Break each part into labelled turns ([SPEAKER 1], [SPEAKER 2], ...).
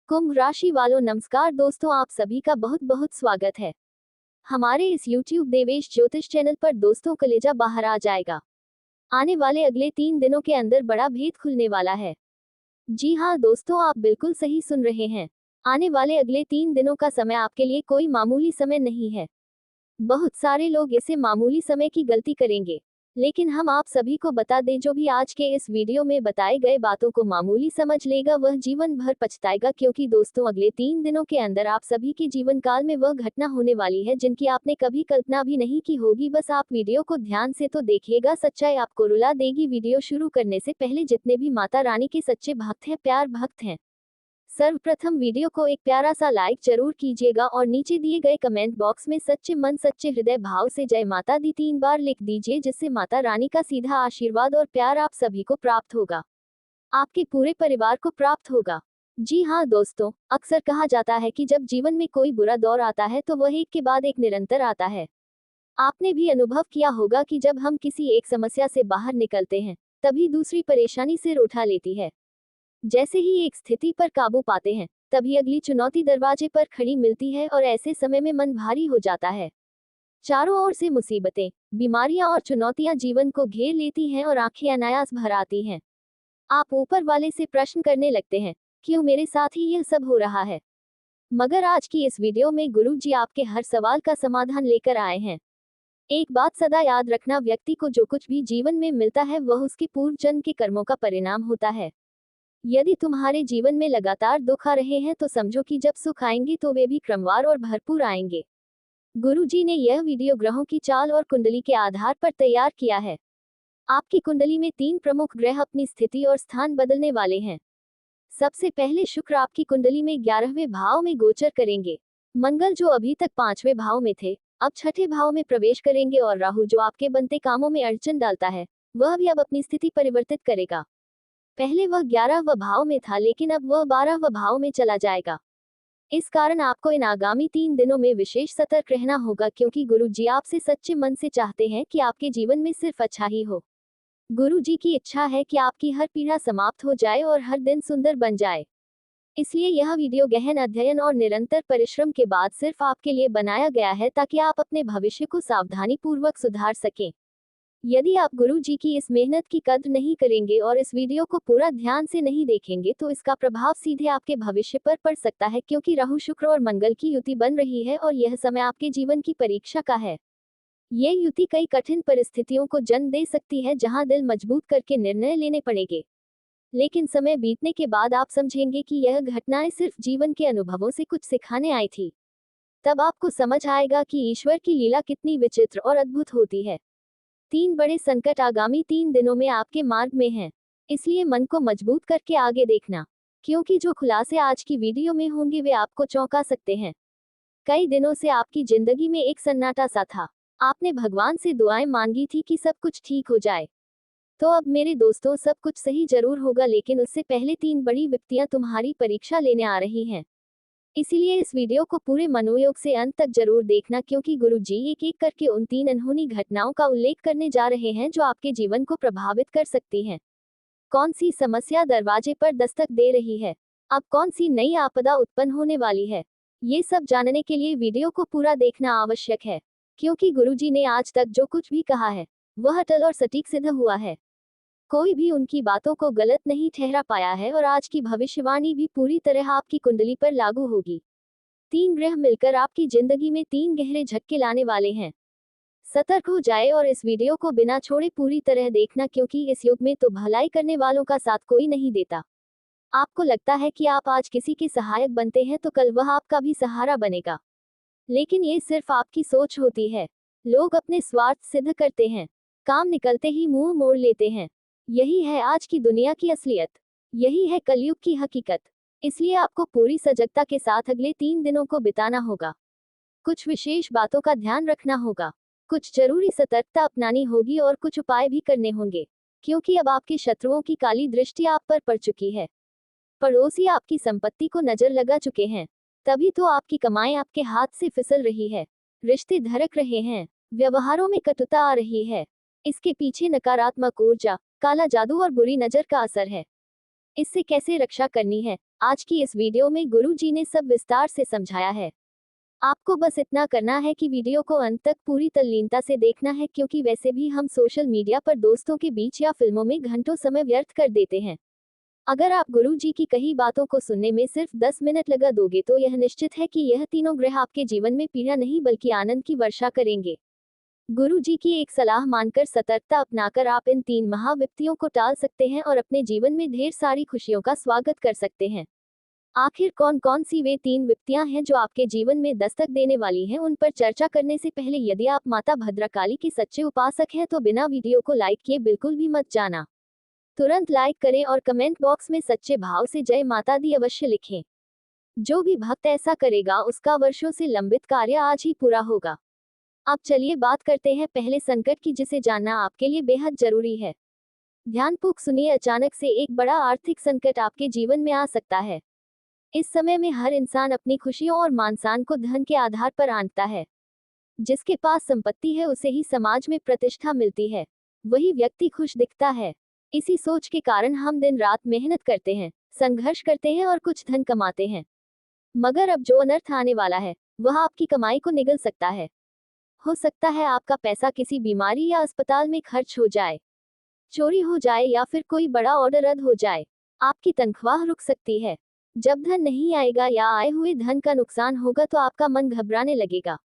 [SPEAKER 1] कुंभ राशि वालों नमस्कार दोस्तों, आप सभी का बहुत बहुत स्वागत है हमारे इस YouTube देवेश ज्योतिष चैनल पर। दोस्तों, कलेजा बाहर आ जाएगा। आने वाले अगले 3 दिनों के अंदर बड़ा भेद खुलने वाला है। जी हाँ दोस्तों, आप बिल्कुल सही सुन रहे हैं। आने वाले अगले 3 दिनों का समय आपके लिए कोई मामूली समय नहीं है। बहुत सारे लोग इसे मामूली समय की गलती करेंगे, लेकिन हम आप सभी को बता दें, जो भी आज के इस वीडियो में बताए गए बातों को मामूली समझ लेगा वह जीवन भर पछताएगा। क्योंकि दोस्तों, अगले 3 दिनों के अंदर आप सभी के जीवन काल में वह घटना होने वाली है जिनकी आपने कभी कल्पना भी नहीं की होगी। बस आप वीडियो को ध्यान से तो देखिएगा, सच्चाई आपको रुला देगी। वीडियो शुरू करने से पहले जितने भी माता रानी के सच्चे भक्त हैं, प्यार भक्त हैं, सर्वप्रथम वीडियो को एक प्यारा सा लाइक जरूर कीजिएगा और नीचे दिए गए कमेंट बॉक्स में सच्चे मन सच्चे हृदय भाव से जय माता दी 3 बार लिख दीजिए, जिससे माता रानी का सीधा आशीर्वाद और प्यार आप सभी को प्राप्त होगा, आपके पूरे परिवार को प्राप्त होगा। जी हाँ दोस्तों, अक्सर कहा जाता है कि जब जीवन में कोई बुरा दौर आता है तो वह एक के बाद एक निरंतर आता है। आपने भी अनुभव किया होगा कि जब हम किसी एक समस्या से बाहर निकलते हैं, तभी दूसरी परेशानी सिर उठा लेती है। जैसे ही एक स्थिति पर काबू पाते हैं, तभी अगली चुनौती दरवाजे पर खड़ी मिलती है और ऐसे समय में मन भारी हो जाता है। चारों ओर से मुसीबतें, बीमारियां और चुनौतियां जीवन को घेर लेती हैं और आंखें अनायास भर आती हैं। आप ऊपर वाले से प्रश्न करने लगते हैं, क्यों मेरे साथ ही यह सब हो रहा है? मगर आज की इस वीडियो में गुरु जी आपके हर सवाल का समाधान लेकर आए हैं। एक बात सदा याद रखना, व्यक्ति को जो कुछ भी जीवन में मिलता है वह उसके पूर्व जन्म के कर्मों का परिणाम होता है। यदि तुम्हारे जीवन में लगातार दुख आ रहे हैं तो समझो कि जब सुख आएंगे तो वे भी क्रमवार और भरपूर आएंगे। गुरुजी ने यह वीडियो ग्रहों की चाल और कुंडली के आधार पर तैयार किया है। आपकी कुंडली में 3 प्रमुख ग्रह अपनी स्थिति और स्थान बदलने वाले हैं। सबसे पहले शुक्र आपकी कुंडली में 11वें भाव में गोचर करेंगे। मंगल, जो अभी तक 5वें भाव में थे, अब 6ठे भाव में प्रवेश करेंगे और राहु, जो आपके बनते कामों में अड़चन डालता है, वह भी अब अपनी स्थिति परिवर्तित करेगा। पहले वह 11वें भाव में था, लेकिन अब वह 12वें भाव में चला जाएगा। इस कारण आपको इन आगामी 3 दिनों में विशेष सतर्क रहना होगा, क्योंकि गुरु जी आपसे सच्चे मन से चाहते हैं कि आपके जीवन में सिर्फ अच्छा ही हो। गुरु जी की इच्छा है कि आपकी हर पीड़ा समाप्त हो जाए और हर दिन सुंदर बन जाए। इसलिए यह वीडियो गहन अध्ययन और निरंतर परिश्रम के बाद सिर्फ आपके लिए बनाया गया है, ताकि आप अपने भविष्य को सावधानी पूर्वक सुधार सकें। यदि आप गुरु जी की इस मेहनत की कद्र नहीं करेंगे और इस वीडियो को पूरा ध्यान से नहीं देखेंगे तो इसका प्रभाव सीधे आपके भविष्य पर पड़ सकता है, क्योंकि राहु, शुक्र और मंगल की युति बन रही है और यह समय आपके जीवन की परीक्षा का है। ये युति कई कठिन परिस्थितियों को जन्म दे सकती है, जहां दिल मजबूत करके निर्णय लेने पड़ेंगे। लेकिन समय बीतने के बाद आप समझेंगे कि यह घटनाएं सिर्फ जीवन के अनुभवों से कुछ सिखाने आई थी। तब आपको समझ आएगा कि ईश्वर की लीला कितनी विचित्र और अद्भुत होती है। 3 बड़े संकट आगामी 3 दिनों में आपके मार्ग में हैं। इसलिए मन को मजबूत करके आगे देखना, क्योंकि जो खुलासे आज की वीडियो में होंगे वे आपको चौंका सकते हैं। कई दिनों से आपकी जिंदगी में एक सन्नाटा सा था। आपने भगवान से दुआएं मांगी थी कि सब कुछ ठीक हो जाए। तो अब मेरे दोस्तों, सब कुछ सही जरूर होगा, लेकिन उससे पहले 3 बड़ी विपत्तियां तुम्हारी परीक्षा लेने आ रही हैं। इसीलिए इस वीडियो को पूरे मनोयोग से अंत तक जरूर देखना, क्योंकि गुरु जी एक एक करके उन 3 अनहोनी घटनाओं का उल्लेख करने जा रहे हैं जो आपके जीवन को प्रभावित कर सकती हैं। कौन सी समस्या दरवाजे पर दस्तक दे रही है? अब कौन सी नई आपदा उत्पन्न होने वाली है? ये सब जानने के लिए वीडियो को पूरा देखना आवश्यक है, क्योंकि गुरु जी ने आज तक जो कुछ भी कहा है वह अटल और सटीक सिद्ध हुआ है। कोई भी उनकी बातों को गलत नहीं ठहरा पाया है और आज की भविष्यवाणी भी पूरी तरह आपकी कुंडली पर लागू होगी। 3 ग्रह मिलकर आपकी जिंदगी में 3 गहरे झटके लाने वाले हैं। सतर्क हो जाए और इस वीडियो को बिना छोड़े पूरी तरह देखना, क्योंकि इस युग में तो भलाई करने वालों का साथ कोई नहीं देता। आपको लगता है कि आप आज किसी के सहायक बनते हैं तो कल वह आपका भी सहारा बनेगा, लेकिन ये सिर्फ आपकी सोच होती है। लोग अपने स्वार्थ सिद्ध करते हैं, काम निकलते ही मुंह मोड़ लेते हैं। यही है आज की दुनिया की असलियत, यही है कलयुग की हकीकत। इसलिए आपको पूरी सजगता के साथ अगले 3 दिनों को बिताना होगा। कुछ विशेष बातों का ध्यान रखना होगा, कुछ जरूरी सतर्कता अपनानी होगी और कुछ उपाय भी करने होंगे, क्योंकि अब आपके शत्रुओं की काली दृष्टि आप पर पड़ चुकी है। पड़ोसी आपकी संपत्ति को नजर लगा चुके हैं, तभी तो आपकी कमाई आपके हाथ से फिसल रही है। रिश्ते धड़क रहे हैं, व्यवहारों में कटुता आ रही है। इसके पीछे नकारात्मक ऊर्जा, काला जादू और बुरी नजर का असर है। इससे कैसे रक्षा करनी है, आज की इस वीडियो में गुरुजी ने सब विस्तार से समझाया है। आपको बस इतना करना है कि वीडियो को अंत तक पूरी तल्लीनता से देखना है, क्योंकि वैसे भी हम सोशल मीडिया पर दोस्तों के बीच या फिल्मों में घंटों समय व्यर्थ कर देते हैं। अगर आप गुरुजी की कही बातों को सुनने में सिर्फ 10 मिनट लगा दोगे तो यह निश्चित है कि यह तीनों ग्रह आपके जीवन में पीड़ा नहीं बल्कि आनंद की वर्षा करेंगे। गुरुजी की एक सलाह मानकर सतर्कता अपनाकर आप इन 3 महाविपत्तियों को टाल सकते हैं और अपने जीवन में ढेर सारी खुशियों का स्वागत कर सकते हैं। आखिर कौन कौन सी वे 3 विपत्तियां हैं जो आपके जीवन में दस्तक देने वाली हैं, उन पर चर्चा करने से पहले यदि आप माता भद्रकाली के सच्चे उपासक हैं तो बिना वीडियो को लाइक किए बिल्कुल भी मत जाना। तुरंत लाइक करें और कमेंट बॉक्स में सच्चे भाव से जय माता दी अवश्य लिखें। जो भी भक्त ऐसा करेगा उसका वर्षों से लंबित कार्य आज ही पूरा होगा। अब चलिए बात करते हैं पहले संकट की, जिसे जानना आपके लिए बेहद जरूरी है। ध्यानपूर्वक सुनिए, अचानक से एक बड़ा आर्थिक संकट आपके जीवन में आ सकता है। इस समय में हर इंसान अपनी खुशियों और मानसान को धन के आधार पर आंकता है। जिसके पास संपत्ति है उसे ही समाज में प्रतिष्ठा मिलती है, वही व्यक्ति खुश दिखता है। इसी सोच के कारण हम दिन रात मेहनत करते हैं, संघर्ष करते हैं और कुछ धन कमाते हैं। मगर अब जो अनर्थ आने वाला है वह आपकी कमाई को निगल सकता है। हो सकता है आपका पैसा किसी बीमारी या अस्पताल में खर्च हो जाए, चोरी हो जाए या फिर कोई बड़ा ऑर्डर रद्द हो जाए। आपकी तनख्वाह रुक सकती है। जब धन नहीं आएगा या आए हुए धन का नुकसान होगा तो आपका मन घबराने लगेगा,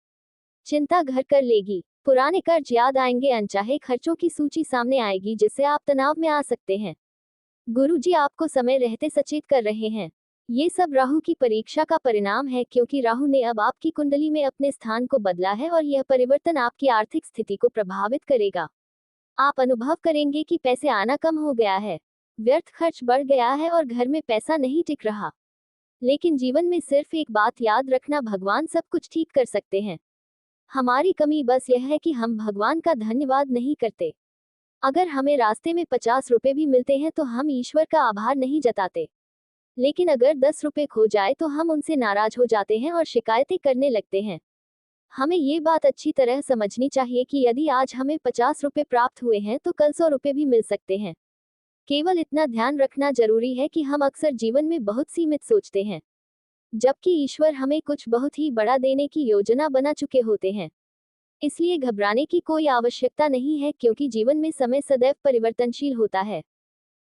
[SPEAKER 1] चिंता घर कर लेगी, पुराने कर्ज याद आएंगे, अनचाहे खर्चों की सूची सामने आएगी जिससे आप तनाव में आ सकते हैं। गुरुजी आपको समय रहते सचेत कर रहे हैं। ये सब राहु की परीक्षा का परिणाम है, क्योंकि राहु ने अब आपकी कुंडली में अपने स्थान को बदला है और यह परिवर्तन आपकी आर्थिक स्थिति को प्रभावित करेगा। आप अनुभव करेंगे कि पैसे आना कम हो गया है, व्यर्थ खर्च बढ़ गया है और घर में पैसा नहीं टिक रहा। लेकिन जीवन में सिर्फ एक बात याद रखना, भगवान सब कुछ ठीक कर सकते हैं। हमारी कमी बस यह है कि हम भगवान का धन्यवाद नहीं करते। अगर हमें रास्ते में 50 रुपए भी मिलते हैं तो हम ईश्वर का आभार नहीं जताते। लेकिन अगर 10 रुपए खो जाए तो हम उनसे नाराज हो जाते हैं और शिकायतें करने लगते हैं। हमें ये बात अच्छी तरह समझनी चाहिए कि यदि आज हमें 50 रुपए प्राप्त हुए हैं तो कल 100 रुपए भी मिल सकते हैं। केवल इतना ध्यान रखना जरूरी है कि हम अक्सर जीवन में बहुत सीमित सोचते हैं, जबकि ईश्वर हमें कुछ बहुत ही बड़ा देने की योजना बना चुके होते हैं। इसलिए घबराने की कोई आवश्यकता नहीं है, क्योंकि जीवन में समय सदैव परिवर्तनशील होता है।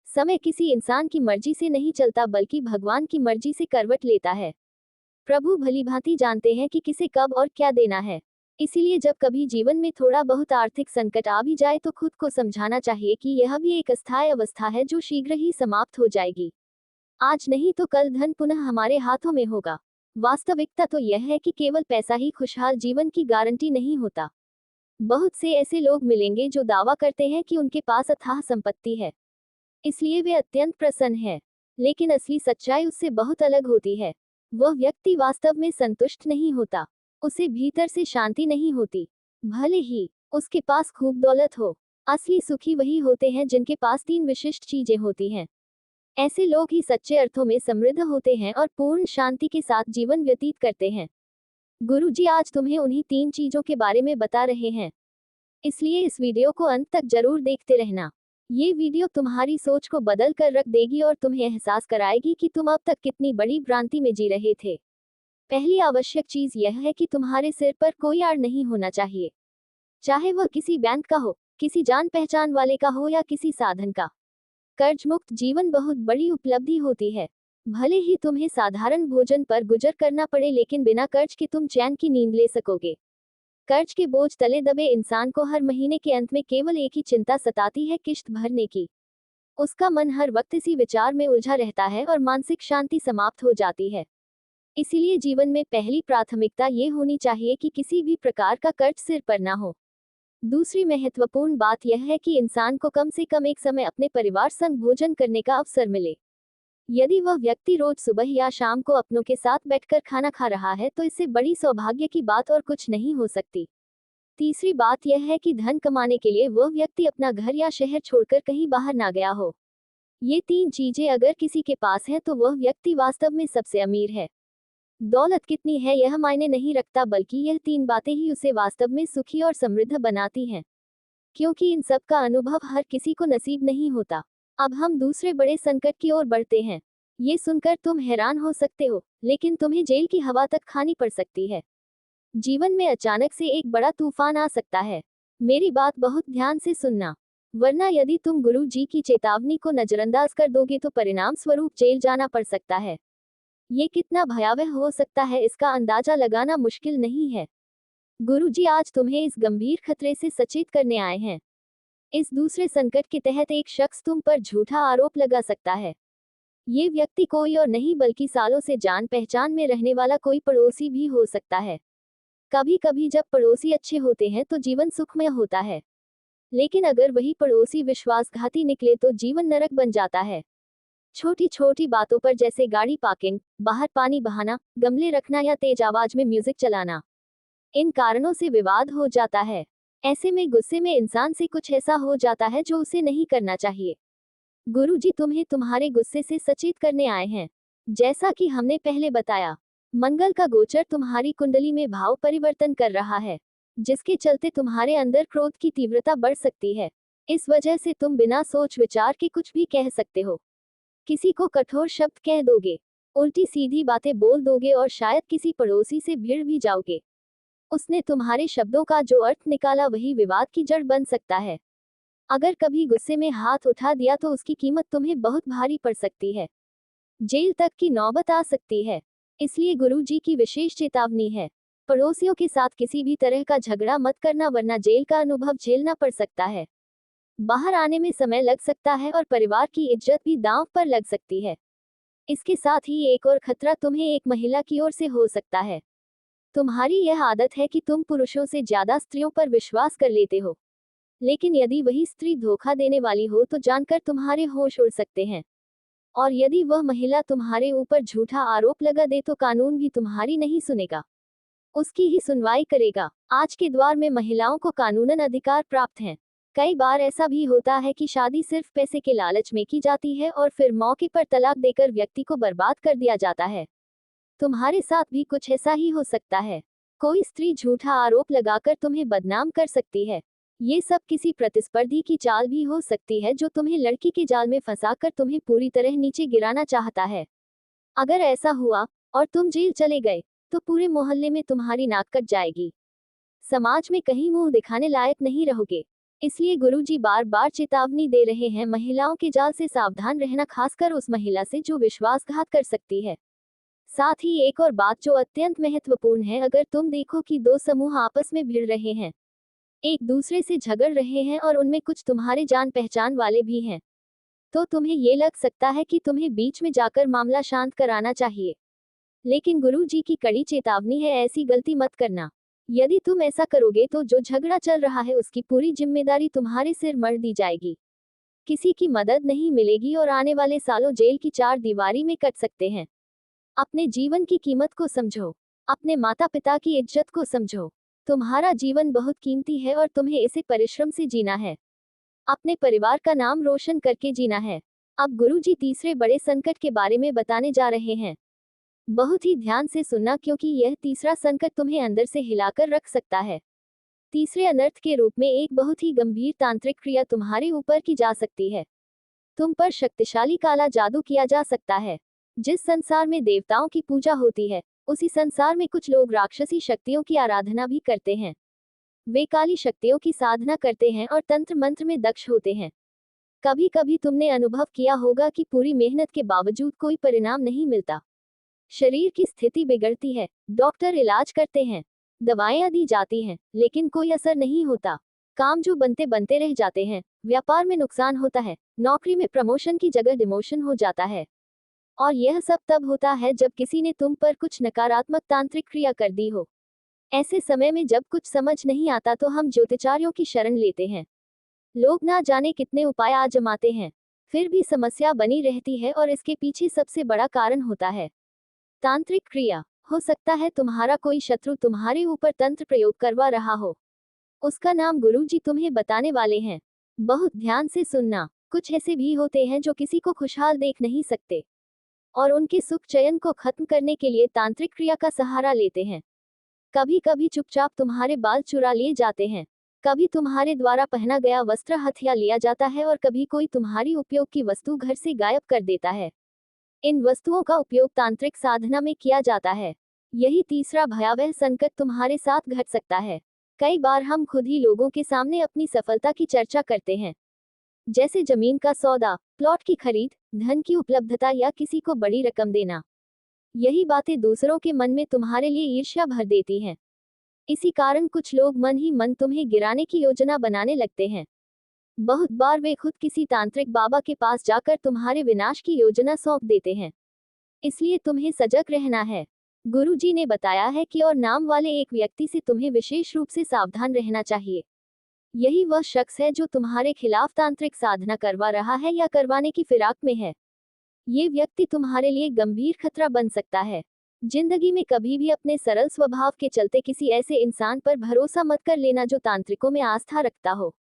[SPEAKER 1] समय किसी इंसान की मर्जी से नहीं चलता बल्कि भगवान की मर्जी से करवट लेता है। प्रभु भलीभांति जानते हैं कि किसे कब और क्या देना है। इसीलिए जब कभी जीवन में थोड़ा बहुत आर्थिक संकट आ भी जाए तो खुद को समझाना चाहिए कि यह भी एक अस्थायी अवस्था है जो शीघ्र ही समाप्त हो जाएगी। आज नहीं तो कल धन पुनः हमारे हाथों में होगा। वास्तविकता तो यह है कि केवल पैसा ही खुशहाल जीवन की गारंटी नहीं होता। बहुत से ऐसे लोग मिलेंगे जो दावा करते हैं कि उनके पास अथाह संपत्ति है, इसलिए वे अत्यंत प्रसन्न हैं। लेकिन असली सच्चाई उससे बहुत अलग होती है। वह व्यक्ति वास्तव में संतुष्ट नहीं होता, उसे भीतर से शांति नहीं होती, भले ही उसके पास खूब दौलत हो। असली सुखी वही होते हैं जिनके पास 3 विशिष्ट चीजें होती हैं। ऐसे लोग ही सच्चे अर्थों में समृद्ध होते हैं और पूर्ण शांति के साथ जीवन व्यतीत करते हैं। गुरुजी आज तुम्हें उन्हीं 3 चीजों के बारे में बता रहे हैं, इसलिए इस वीडियो को अंत तक जरूर देखते रहना। ये वीडियो तुम्हारी सोच को बदल कर रख देगी और तुम्हें एहसास कराएगी कि तुम अब तक कितनी बड़ी भ्रांति में जी रहे थे। पहली आवश्यक चीज यह है कि तुम्हारे सिर पर कोई आड़ नहीं होना चाहिए, चाहे वह किसी बैंक का हो, किसी जान पहचान वाले का हो या किसी साधन का। कर्ज मुक्त जीवन बहुत बड़ी उपलब्धि होती है। भले ही तुम्हें साधारण भोजन पर गुजर करना पड़े, लेकिन बिना कर्ज के तुम चैन की नींद ले सकोगे। कर्ज के बोझ तले दबे इंसान को हर महीने के अंत में केवल एक ही चिंता सताती है, किश्त भरने की। उसका मन हर वक्त इसी विचार में उलझा रहता है और मानसिक शांति समाप्त हो जाती है। इसीलिए जीवन में पहली प्राथमिकता ये होनी चाहिए कि किसी भी प्रकार का कर्ज सिर पर ना हो। दूसरी महत्वपूर्ण बात यह है कि इंसान को कम से कम एक समय अपने परिवार संग भोजन करने का अवसर मिले। यदि वह व्यक्ति रोज सुबह या शाम को अपनों के साथ बैठकर खाना खा रहा है तो इससे बड़ी सौभाग्य की बात और कुछ नहीं हो सकती। तीसरी बात यह है कि धन कमाने के लिए वह व्यक्ति अपना घर या शहर छोड़कर कहीं बाहर ना गया हो। ये 3 चीजें अगर किसी के पास है तो वह व्यक्ति वास्तव में सबसे अमीर है। दौलत कितनी है यह मायने नहीं रखता, बल्कि यह 3 बातें ही उसे वास्तव में सुखी और समृद्ध बनाती हैं, क्योंकि इन सब का अनुभव हर किसी को नसीब नहीं होता। अब हम दूसरे बड़े संकट की ओर बढ़ते हैं। ये सुनकर तुम हैरान हो सकते हो, लेकिन तुम्हें जेल की हवा तक खानी पड़ सकती है। जीवन में अचानक से एक बड़ा तूफान आ सकता है। मेरी बात बहुत ध्यान से सुनना, वरना यदि तुम गुरु जी की चेतावनी को नजरअंदाज कर दोगे तो परिणाम स्वरूप जेल जाना पड़ सकता है। ये कितना भयावह हो सकता है इसका अंदाजा लगाना मुश्किल नहीं है। गुरु जी आज तुम्हें इस गंभीर खतरे से सचेत करने आए हैं। इस दूसरे संकट के तहत एक शख्स तुम पर झूठा आरोप लगा सकता है। ये व्यक्ति कोई और नहीं बल्कि सालों से जान पहचान में रहने वाला कोई पड़ोसी भी हो सकता है। कभी कभी जब पड़ोसी अच्छे होते हैं तो जीवन सुखमय होता है, लेकिन अगर वही पड़ोसी विश्वासघाती निकले तो जीवन नरक बन जाता है। छोटी छोटी बातों पर जैसे गाड़ी पार्किंग, बाहर पानी बहाना, गमले रखना या तेज आवाज में म्यूजिक चलाना, इन कारणों से विवाद हो जाता है। ऐसे में गुस्से में इंसान से कुछ ऐसा हो जाता है जो उसे नहीं करना चाहिए। गुरुजी तुम्हें तुम्हारे गुस्से से सचेत करने आए हैं। जैसा कि हमने पहले बताया, मंगल का गोचर तुम्हारी कुंडली में भाव परिवर्तन कर रहा है, जिसके चलते तुम्हारे अंदर क्रोध की तीव्रता बढ़ सकती है। इस वजह से तुम बिना सोच विचार के कुछ भी कह सकते हो। किसी को कठोर शब्द कह दोगे, उल्टी सीधी बातें बोल दोगे और शायद किसी पड़ोसी से भिड़ भी जाओगे। उसने तुम्हारे शब्दों का जो अर्थ निकाला वही विवाद की जड़ बन सकता है। अगर कभी गुस्से में हाथ उठा दिया तो उसकी कीमत तुम्हें बहुत भारी पड़ सकती है। जेल तक की नौबत आ सकती है। इसलिए गुरु जी की विशेष चेतावनी है, पड़ोसियों के साथ किसी भी तरह का झगड़ा मत करना, वरना जेल का अनुभव झेलना पड़ सकता है। बाहर आने में समय लग सकता है और परिवार की इज्जत भी दांव पर लग सकती है। इसके साथ ही एक और खतरा तुम्हें एक महिला की ओर से हो सकता है। तुम्हारी यह आदत है कि तुम पुरुषों से ज्यादा स्त्रियों पर विश्वास कर लेते हो, लेकिन यदि वही स्त्री धोखा देने वाली हो तो जानकर तुम्हारे होश उड़ सकते हैं। और यदि वह महिला तुम्हारे ऊपर झूठा आरोप लगा दे तो कानून भी तुम्हारी नहीं सुनेगा, उसकी ही सुनवाई करेगा। आज के दौर में महिलाओं को कानूनन अधिकार प्राप्त हैं। कई बार ऐसा भी होता है कि शादी सिर्फ पैसे के लालच में की जाती है और फिर मौके पर तलाक देकर व्यक्ति को बर्बाद कर दिया जाता है। तुम्हारे साथ भी कुछ ऐसा ही हो सकता है। कोई स्त्री झूठा आरोप लगाकर तुम्हें बदनाम कर सकती है। ये सब किसी प्रतिस्पर्धी की चाल भी हो सकती है जो तुम्हें लड़की के जाल में फंसाकर तुम्हें पूरी तरह नीचे गिराना चाहता है। अगर ऐसा हुआ और तुम जेल चले गए तो पूरे मोहल्ले में तुम्हारी नाक कट जाएगी। समाज में कहीं मुंह दिखाने लायक नहीं रहोगे। इसलिए गुरुजी बार बार चेतावनी दे रहे हैं, महिलाओं के जाल से सावधान रहना, खासकर उस महिला से जो विश्वासघात कर सकती है। साथ ही एक और बात जो अत्यंत महत्वपूर्ण है, अगर तुम देखो कि दो समूह आपस में भिड़ रहे हैं, एक दूसरे से झगड़ रहे हैं और उनमें कुछ तुम्हारे जान पहचान वाले भी हैं, तो तुम्हें ये लग सकता है कि तुम्हें बीच में जाकर मामला शांत कराना चाहिए। लेकिन गुरु जी की कड़ी चेतावनी है, ऐसी गलती मत करना। यदि तुम ऐसा करोगे तो जो झगड़ा चल रहा है उसकी पूरी जिम्मेदारी तुम्हारे सिर मढ़ दी जाएगी। किसी की मदद नहीं मिलेगी और आने वाले सालों जेल की चार दीवारी में कट सकते हैं। अपने जीवन की कीमत को समझो, अपने माता पिता की इज्जत को समझो। तुम्हारा जीवन बहुत कीमती है और तुम्हें इसे परिश्रम से जीना है, अपने परिवार का नाम रोशन करके जीना है। अब गुरुजी तीसरे बड़े संकट के बारे में बताने जा रहे हैं। बहुत ही ध्यान से सुनना, क्योंकि यह तीसरा संकट तुम्हें अंदर से हिलाकर रख सकता है। तीसरे अनर्थ के रूप में एक बहुत ही गंभीर तांत्रिक क्रिया तुम्हारे ऊपर की जा सकती है। तुम पर शक्तिशाली काला जादू किया जा सकता है। जिस संसार में देवताओं की पूजा होती है, उसी संसार में कुछ लोग राक्षसी शक्तियों की आराधना भी करते हैं। वे काली शक्तियों की साधना करते हैं और तंत्र मंत्र में दक्ष होते हैं। कभी कभी तुमने अनुभव किया होगा कि पूरी मेहनत के बावजूद कोई परिणाम नहीं मिलता। शरीर की स्थिति बिगड़ती है, डॉक्टर इलाज करते हैं, दवाएं दी जाती हैं, लेकिन कोई असर नहीं होता। काम जो बनते बनते रह जाते हैं, व्यापार में नुकसान होता है, नौकरी में प्रमोशन की जगह डिमोशन हो जाता है। और यह सब तब होता है जब किसी ने तुम पर कुछ नकारात्मक तांत्रिक क्रिया कर दी हो। ऐसे समय में जब कुछ समझ नहीं आता तो हम ज्योतिचार्यों की शरण लेते हैं। लोग ना जाने कितने उपाय आजमाते हैं, फिर भी समस्या बनी रहती है और इसके पीछे सबसे बड़ा कारण होता है तांत्रिक क्रिया। हो सकता है तुम्हारा कोई शत्रु तुम्हारे ऊपर तंत्र प्रयोग करवा रहा हो। उसका नाम गुरुजी तुम्हें बताने वाले हैं। बहुत ध्यान से सुनना। कुछ ऐसे भी होते हैं जो किसी को खुशहाल देख नहीं सकते और उनके सुख चयन को खत्म करने के लिए तांत्रिक क्रिया का सहारा लेते हैं। कभी कभी चुपचाप तुम्हारे बाल चुरा लिए जाते हैं, कभी तुम्हारे द्वारा पहना गया वस्त्र हथिया लिया जाता है और कभी कोई तुम्हारी उपयोग की वस्तु घर से गायब कर देता है। इन वस्तुओं का उपयोग तांत्रिक साधना में किया जाता है। यही तीसरा भयावह संकट तुम्हारे साथ घट सकता है। कई बार हम खुद ही लोगों के सामने अपनी सफलता की चर्चा करते हैं, जैसे जमीन का सौदा, प्लॉट की खरीद, धन की उपलब्धता या किसी को बड़ी रकम देना। यही बातें दूसरों के मन में तुम्हारे लिए ईर्ष्या भर देती हैं। इसी कारण कुछ लोग मन ही मन तुम्हें गिराने की योजना बनाने लगते हैं। बहुत बार वे खुद किसी तांत्रिक बाबा के पास जाकर तुम्हारे विनाश की योजना सौंप देते हैं। इसलिए तुम्हें सजग रहना है। गुरुजी ने बताया है कि और नाम वाले एक व्यक्ति से तुम्हें विशेष रूप से सावधान रहना चाहिए। यही वह शख्स है जो तुम्हारे खिलाफ तांत्रिक साधना करवा रहा है या करवाने की फिराक में है। ये व्यक्ति तुम्हारे लिए गंभीर खतरा बन सकता है। जिंदगी में कभी भी अपने सरल स्वभाव के चलते किसी ऐसे इंसान पर भरोसा मत कर लेना जो तांत्रिकों में आस्था रखता हो।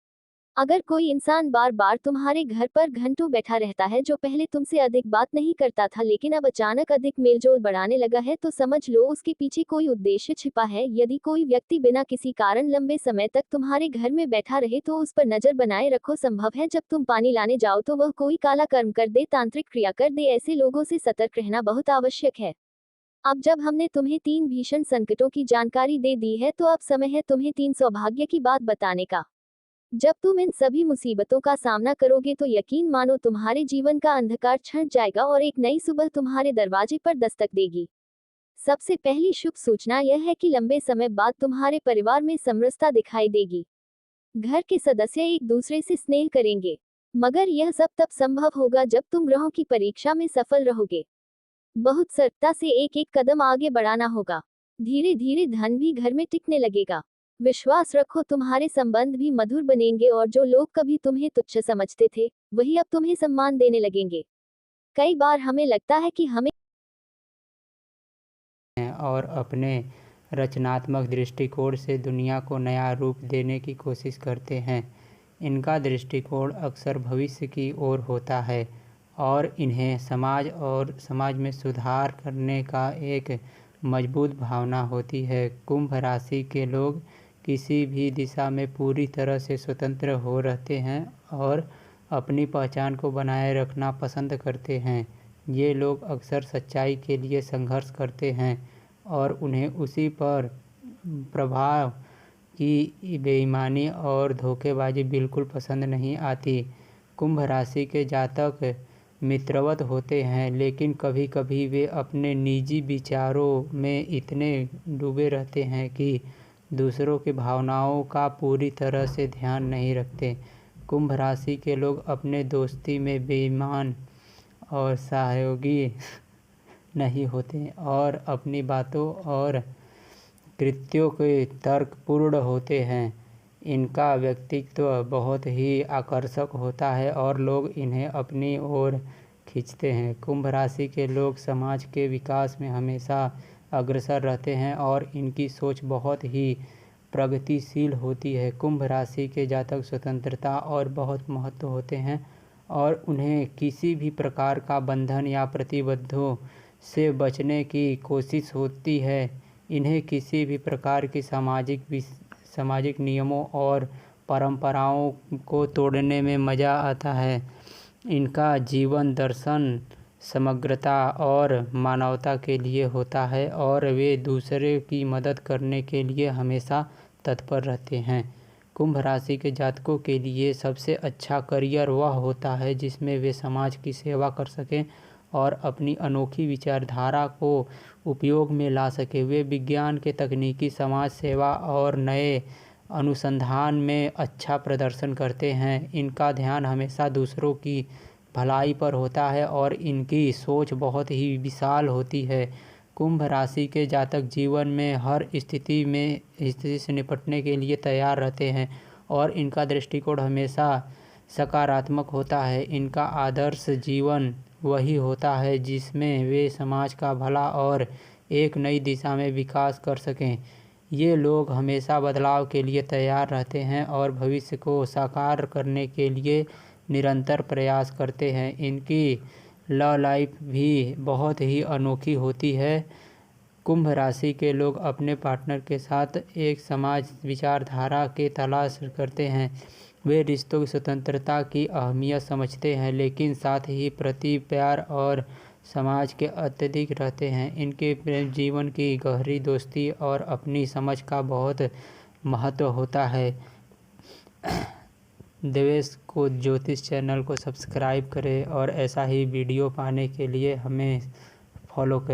[SPEAKER 1] अगर कोई इंसान बार बार तुम्हारे घर पर घंटों बैठा रहता है, जो पहले तुमसे अधिक बात नहीं करता था लेकिन अब अचानक अधिक मेलजोल बढ़ाने लगा है, तो समझ लो उसके पीछे कोई उद्देश्य छिपा है। यदि कोई व्यक्ति बिना किसी कारण लंबे समय तक तुम्हारे घर में बैठा रहे तो उस पर नजर बनाए रखो। संभव है जब तुम पानी लाने जाओ तो वह कोई काला कर्म कर दे, तांत्रिक क्रिया कर दे। ऐसे लोगों से सतर्क रहना बहुत आवश्यक है। अब जब हमने तुम्हें 3 भीषण संकटों की जानकारी दे दी है, तो अब समय है तुम्हें 3 सौभाग्य की बात बताने का। जब तुम इन सभी मुसीबतों का सामना करोगे तो यकीन मानो तुम्हारे जीवन का अंधकार छंट जाएगा और एक नई सुबह तुम्हारे दरवाजे पर दस्तक देगी। सबसे पहली शुभ सूचना यह है कि लंबे समय बाद तुम्हारे परिवार में समरसता दिखाई देगी। घर के सदस्य एक दूसरे से स्नेह करेंगे, मगर यह सब तब संभव होगा जब तुम ग्रहों की परीक्षा में सफल रहोगे। बहुत सतर्कता से एक एक कदम आगे बढ़ाना होगा। धीरे धीरे धन भी घर में टिकने लगेगा। विश्वास रखो, तुम्हारे संबंध भी मधुर बनेंगे और जो लोग कभी तुम्हें तुच्छ समझते थे वही अब तुम्हें सम्मान देने लगेंगे। कई बार हमें लगता है कि हमें
[SPEAKER 2] और अपने रचनात्मक दृष्टिकोण से दुनिया को नया रूप देने की कोशिश करते हैं। इनका दृष्टिकोण अक्सर भविष्य की ओर होता है और इन्हें समाज में सुधार करने का एक मजबूत भावना होती है। कुंभ राशि के लोग किसी भी दिशा में पूरी तरह से स्वतंत्र हो रहते हैं और अपनी पहचान को बनाए रखना पसंद करते हैं। ये लोग अक्सर सच्चाई के लिए संघर्ष करते हैं और उन्हें उसी पर प्रभाव की बेईमानी और धोखेबाजी बिल्कुल पसंद नहीं आती। कुंभ राशि के जातक मित्रवत होते हैं, लेकिन कभी कभी वे अपने निजी विचारों में इतने डूबे रहते हैं कि दूसरों की भावनाओं का पूरी तरह से ध्यान नहीं रखते। कुंभ राशि के लोग अपने दोस्ती में बेईमान और सहयोगी नहीं होते और अपनी बातों और कृत्यों के तर्कपूर्ण होते हैं। इनका व्यक्तित्व बहुत ही आकर्षक होता है और लोग इन्हें अपनी ओर खींचते हैं। कुंभ राशि के लोग समाज के विकास में हमेशा अग्रसर रहते हैं और इनकी सोच बहुत ही प्रगतिशील होती है। कुंभ राशि के जातक स्वतंत्रता और बहुत महत्व होते हैं और उन्हें किसी भी प्रकार का बंधन या प्रतिबद्धों से बचने की कोशिश होती है। इन्हें किसी भी प्रकार की सामाजिक नियमों और परंपराओं को तोड़ने में मज़ा आता है। इनका जीवन दर्शन समग्रता और मानवता के लिए होता है और वे दूसरे की मदद करने के लिए हमेशा तत्पर रहते हैं। कुंभ राशि के जातकों के लिए सबसे अच्छा करियर वह होता है जिसमें वे समाज की सेवा कर सकें और अपनी अनोखी विचारधारा को उपयोग में ला सके। वे विज्ञान के तकनीकी, समाज सेवा और नए अनुसंधान में अच्छा प्रदर्शन करते हैं। इनका ध्यान हमेशा दूसरों की भलाई पर होता है और इनकी सोच बहुत ही विशाल होती है। कुंभ राशि के जातक जीवन में हर स्थिति से निपटने के लिए तैयार रहते हैं और इनका दृष्टिकोण हमेशा सकारात्मक होता है। इनका आदर्श जीवन वही होता है जिसमें वे समाज का भला और एक नई दिशा में विकास कर सकें। ये लोग हमेशा बदलाव के लिए तैयार रहते हैं और भविष्य को साकार करने के लिए निरंतर प्रयास करते हैं। इनकी लव लाइफ भी बहुत ही अनोखी होती है। कुंभ राशि के लोग अपने पार्टनर के साथ एक समाज विचारधारा की तलाश करते हैं। वे रिश्तों की स्वतंत्रता की अहमियत समझते हैं, लेकिन साथ ही प्रति प्यार और समाज के अत्यधिक रहते हैं। इनके प्रेम जीवन की गहरी दोस्ती और अपनी समझ का बहुत महत्व होता है। देवेश को ज्योतिष चैनल को सब्सक्राइब करें और ऐसा ही वीडियो पाने के लिए हमें फॉलो करें।